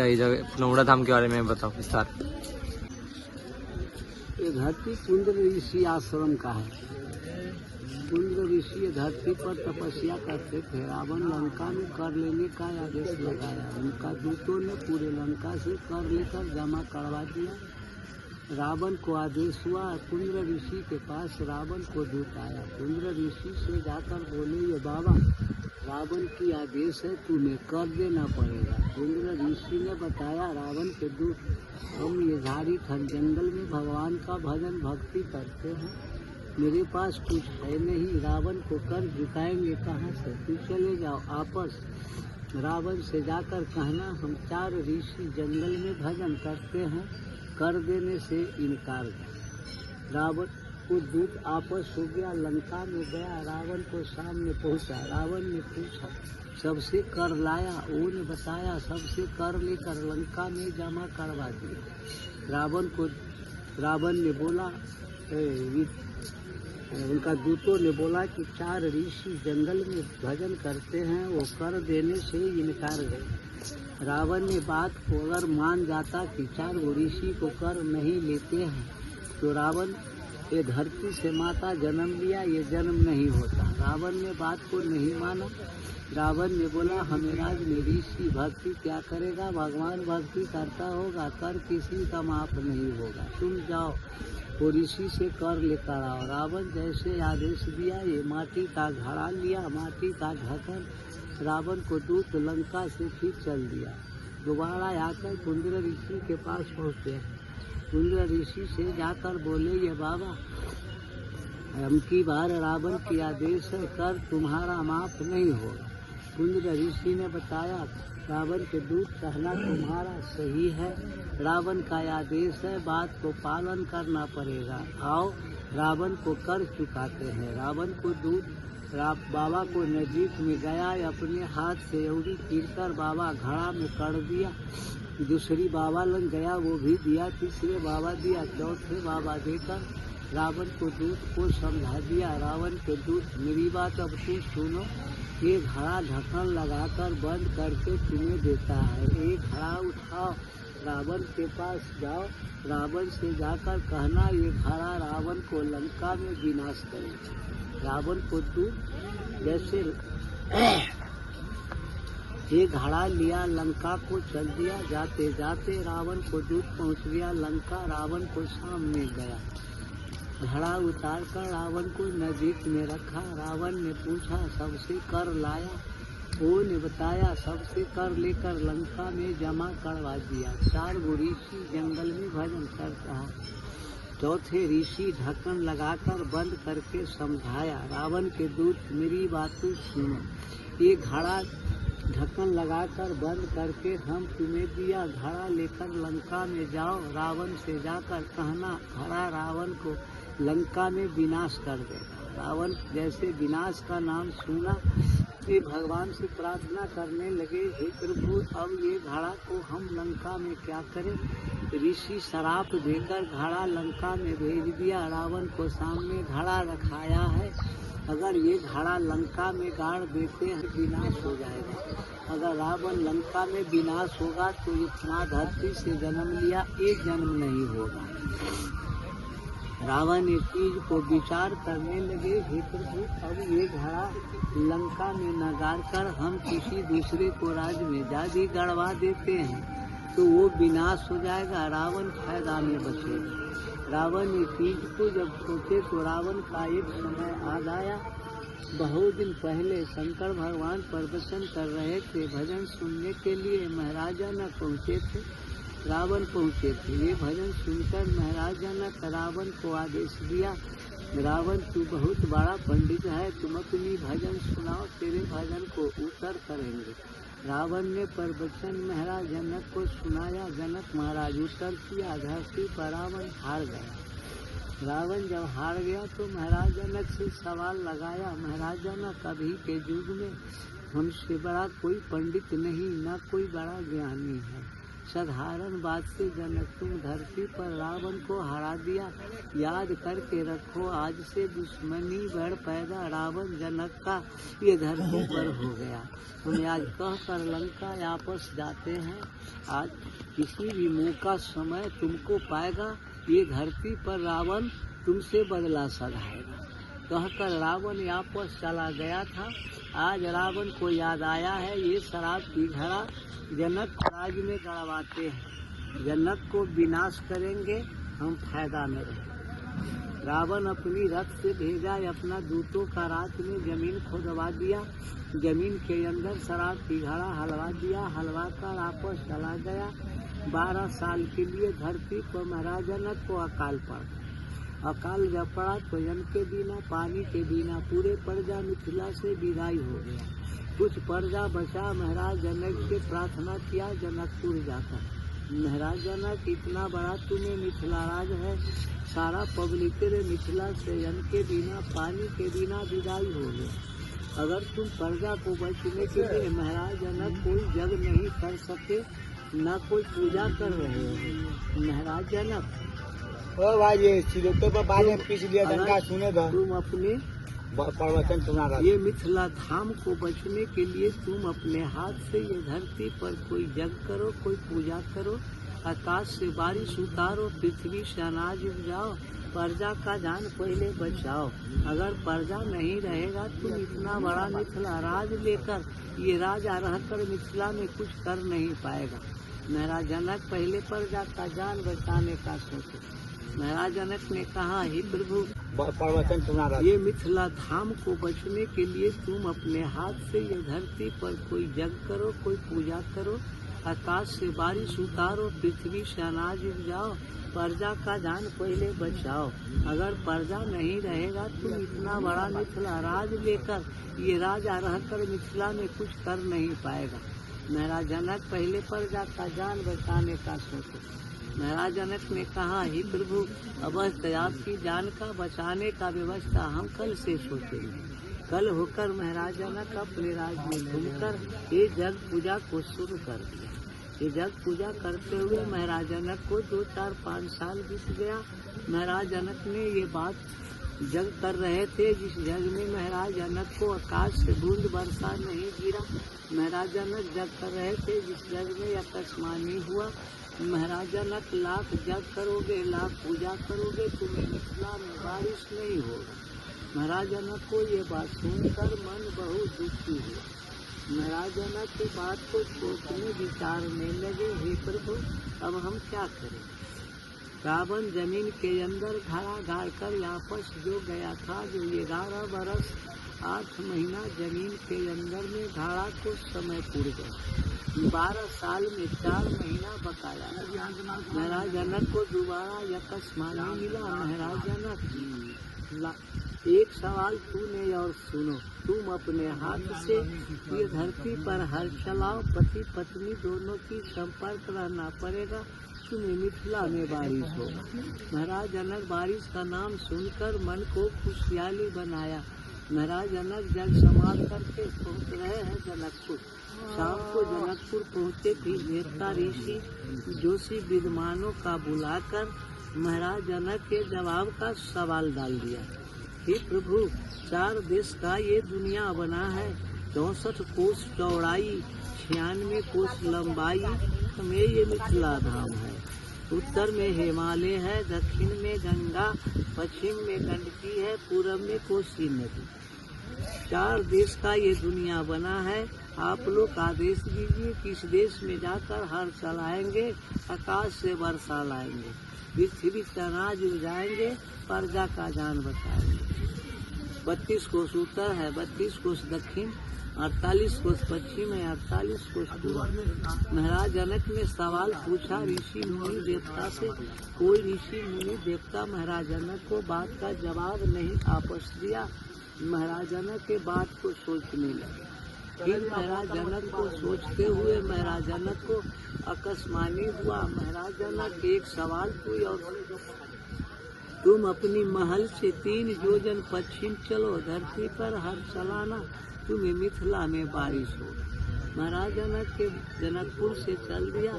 ये जगह पुनौरा धाम के बारे में बताओ विस्तार। ये धरती कुंद्र ऋषि आश्रम का है। कुंद्र ऋषि धरती पर तपस्या करते थे। रावण लंका में कर लेने का आदेश लगाया। उनका दूतों ने पूरे लंका से कर लेकर जमा करवा दिया। रावण को आदेश हुआ। कुंद्र ऋषि के पास रावण को दूत आया। कुंद्र ऋषि से जाकर बोले, ये बाबा रावण की आदेश है, तुम्हें कर देना पड़ेगा। कुंद्र ऋषि ने बताया, रावण के दूत, हम ये झाड़ीखंड जंगल में भगवान का भजन भक्ति करते हैं। मेरे पास कुछ है नहीं, रावण को कर झुकाएंगे कहाँ से? तू चले जाओ आपस। रावण से जाकर कहना, हम 4 ऋषि जंगल में भजन करते हैं, कर देने से इनकार कर। रावण को दूत आपस हो गया, लंका में गया, रावण को सामने पहुंचा। रावण ने पूछा, सबसे कर लाया? वो ने बताया, सबसे कर लेकर लंका में जमा करवा दिया। रावण ने बोला, उनका दूतों ने बोला कि 4 ऋषि जंगल में भजन करते हैं, वो कर देने से इनकार गए। रावण ने बात को अगर मान जाता कि 4 ऋषि को कर नहीं लेते हैं, तो रावण ये धरती से माता जन्म लिया, ये जन्म नहीं होता। रावण ने बात को नहीं माना। रावण ने बोला, हमें राज में ऋषि भक्ति क्या करेगा? भगवान भक्ति करता होगा, कर किसी का माफ नहीं होगा। तुम जाओ, वो ऋषि से कर लेकर आओ। रावण जैसे आदेश दिया, ये माटी का घड़ा लिया, माटी का ढक्कन, रावण को दूत लंका से फिर चल दिया। दोबारा आकर कुंद्र ऋषि के पास पहुँचे। कुंद्र ऋषि से जाकर बोले, ये बाबा हम की बार रावण की आदेश है, कर तुम्हारा माफ नहीं होगा। कुंद्र ऋषि ने बताया, रावण के दूत कहना तुम्हारा सही है, रावण का आदेश है, बात को पालन करना पड़ेगा। आओ रावण को कर चुकाते हैं। रावण को दूत बाबा को नजीक में गया, अपने हाथ से एड़ी चीरकर बाबा घड़ा में कर दिया। दूसरी बाबा लग गया, वो भी दिया। तीसरे बाबा दिया। चौथे बाबा देकर रावण को दूत को समझा दिया। रावण के दूत, मेरी बात अब तू सुनो, ये घड़ा ढक्कन लगाकर बंद करके तुम्हें देता है। एक घड़ा उठाओ, रावण के पास जाओ, रावण से जाकर कहना, ये घड़ा रावण को लंका में विनाश करे। रावण को दूत जैसे ये घड़ा लिया, लंका को चल दिया। जाते जाते रावण को दूत पहुंच गया लंका। रावण को सामने गया, घड़ा उतार कर रावण को नजीक में रखा। रावण ने पूछा, सबसे कर लाया? वो ने बताया, सबसे कर लेकर लंका में जमा करवा दिया। 4 ऋषि जंगल में भजन करता है। चौथे ऋषि ढक्कन लगाकर बंद करके समझाया। रावण के दूत, मेरी बात सुनो, ये घड़ा ढक्कन लगाकर बंद करके हम तुम्हें दिया, घड़ा लेकर लंका में जाओ। रावण से जाकर कहना, घड़ा रावण को लंका में विनाश कर देगा। रावण जैसे विनाश का नाम सुना, वे भगवान से प्रार्थना करने लगे, हे प्रभु, अब ये घड़ा को हम लंका में क्या करें? ऋषि शराप देकर घड़ा लंका में भेज दिया। रावण को सामने घड़ा रखाया है, अगर ये घड़ा लंका में गाड़ देते हैं विनाश हो जाएगा। अगर रावण लंका में विनाश होगा तो इतना धरती से जन्म लिया, एक जन्म नहीं होगा। रावण इस चीज को विचार करने लगे, हे प्रभु, अब ये घड़ा लंका में न गाड़ कर हम किसी दूसरे को राज्य में जादी गड़वा देते हैं तो वो विनाश हो जाएगा, रावण फायदा में बचेगा। रावण इस चीज को जब सोचे तो रावण का एक समय आ गया। बहुत दिन पहले शंकर भगवान प्रवचन कर रहे थे, भजन सुनने के लिए महाराज जनक पहुँचे थे। रावण पहुँचे थे। ये भजन सुनकर महाराज जनक रावण को आदेश दिया, रावण तू बहुत बड़ा पंडित है, तुम अपनी भजन सुनाओ, तेरे भजन को उत्तर करेंगे। रावण ने प्रवचन महाराज जनक को सुनाया। जनक महाराज उत्तर किया, धरती पर रावण हार गया। रावण जब हार गया तो महाराज जनक से सवाल लगाया, महाराज जनक, अभी के युग में हमसे बड़ा कोई पंडित नहीं, न कोई बड़ा ज्ञानी है, साधारण बात से जनक तुम धरती पर रावण को हरा दिया। याद करके रखो आज से दुश्मनी बढ़ पैदा रावण जनक का ये धरती पर हो गया। हम आज कह कर लंका वापस जाते हैं। आज किसी भी मौका समय तुमको पाएगा, ये धरती पर रावण तुमसे बदला सधाएगा। कहकर रावण वापस चला गया था। आज रावण को याद आया है, ये शराब की घड़ा जनक राज में गड़वाते हैं। जनक को विनाश करेंगे, हम फायदा में रहेंगे। रावण अपनी रथ से भेजा अपना दूतों का, रात में जमीन खोदवा दिया। जमीन के अंदर शराब की घड़ा हलवा दिया। हलवा कर वापस चला गया। 12 साल के लिए धरती पर महाराज जनक को अकाल पड़ा। अकाल जब पड़ा तो जन के बिना, पानी के बिना पूरे प्रजा मिथिला से विदाई हो गया। कुछ प्रजा बचा। महाराज जनक से प्रार्थना किया जनकपुर जाकर, महाराज जनक इतना बड़ा तुम्हें मिथिला राज है, सारा पब्लिक तेरे मिथिला से जन के बिना, पानी के बिना विदाई हो गया। अगर तुम प्रजा को बचने के लिए महाराज जनक कोई जग नहीं कर सके, न कोई पूजा कर रहे हो। महाराज जनक भाई ये सिलोटे पर बाद में पीस लिया गंगा सुनेगा। तुम अपने प्रवचन सुना ये मिथिला धाम को बचने के लिए तुम अपने हाथ से ये धरती पर कोई जग करो, कोई पूजा करो, आकाश से बारिश उतारो, पृथ्वी से अनाज उपजाओ, प्रजा का जान पहले बचाओ। अगर प्रजा नहीं रहेगा तुम इतना बड़ा मिथिला राज लेकर, ये राजा रहकर मिथिला में कुछ कर नहीं पाएगा। महाराज जनक पहले प्रजा का जान बचाने का सोचो। महाराज जनक ने कहा, हे प्रभु प्रवचन सुना ये मिथिला धाम को बचने के लिए तुम अपने हाथ से ये धरती पर कोई जग करो, कोई पूजा करो, आकाश से बारिश उतारो, पृथ्वी से अनाज उपजाओ, प्रजा का जान पहले बचाओ। अगर प्रजा नहीं रहेगा तुम इतना बड़ा मिथिला राज लेकर, ये राजा रहकर मिथिला में कुछ कर नहीं पाएगा। महाराज जनक पहले प्रजा का जान बचाने का सोचो। महाराज जनक ने कहा, हे प्रभु अवश्य आपकी जान का बचाने का व्यवस्था हम कल से सोचेंगे। कल होकर महाराज जनक अपने राज्य में घूमकर ये जग पूजा को शुरू कर दिया। ये जग पूजा करते हुए महाराज जनक को 2, 4, 5 साल बीत गया। महाराज जनक ने ये बात जग कर रहे थे, जिस जग में महाराज जनक को आकाश से बूंद वर्षा नहीं गिरा। महाराज जनक जग कर रहे थे जिस जग में आकाशवाणी हुआ, महाराज जनक लाख जग करोगे, लाख पूजा करोगे, तुम्हें मिथिला में बारिश नहीं होगा। महाराज जनक को ये बात सुनकर मन बहुत दुखी हुआ। महाराज जनक की बात को सोचने विचारने लगे, हे प्रभु अब हम क्या करें। रावण जमीन के अंदर घड़ा गाड़ कर वापस जो गया था, जो 11 बरस 8 महीना जमीन के अंदर में घड़ा को समय पूर गया। 12 साल में 4 महीना बकाया। महाराज जनक को दोबारा आकाशवाणी मिला, महाराज जनक एक सवाल तूने और सुनो, तुम अपने हाथ से ये धरती पर हल चलाओ, पति पत्नी दोनों की संपर्क रहना पड़ेगा, तुम्हें मिथिला में बारिश होगा। महाराज जनक बारिश का नाम सुनकर मन को खुशहाली बनाया। महाराज जनक जग समाप्त करके पहुँच रहे हैं जनकपुर। शाम को जनकपुर पहुँचे फिर देवता ऋषि जोशी विद्वानों का बुलाकर महाराज जनक के जवाब का सवाल डाल दिया। हे प्रभु 4 देश का ये दुनिया बना है, 64 कोस चौड़ाई, 96 कोस लंबाई में ये मिथिला धाम है। उत्तर में हिमालय है, दक्षिण में गंगा, पश्चिम में गंडकी है, पूरब में कोसी नदी। 4 देश का ये दुनिया बना है। आप लोग आदेश दीजिए किस देश में जाकर हर चलाएंगे, आकाश से वर्षा लाएंगे, पृथ्वी से अनाज उगाएंगे, प्रजा का जान बचाएंगे। 32 कोस उत्तर है, 32 कोस दक्षिण, 48 कोस पश्चिम है, 48 कोस पूर्व। महाराज जनक ने सवाल पूछा ऋषि मुनि देवता से। कोई ऋषि मुनि देवता महाराज जनक को बात का जवाब नहीं आपस दिया। महाराज जनक के बात को सोचने लगे। फिर महाराज जनक को सोचते हुए महाराज जनक को आकाशवाणी हुआ। महाराज जनक एक सवाल कोई और, तुम अपनी महल से 3 योजन पश्चिम चलो, धरती पर हर चलाना, तुम्हें मिथिला में बारिश हो। महाराज जनक के जनकपुर से चल दिया,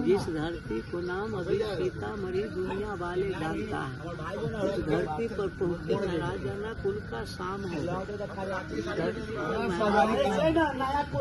जिस धरती को नाम अभी सीतामढ़ी दुनिया वाले जानता है, उस धरती पर पहुँचे महाराज जनक, उनका शाम हो गया। धरती पर महाराज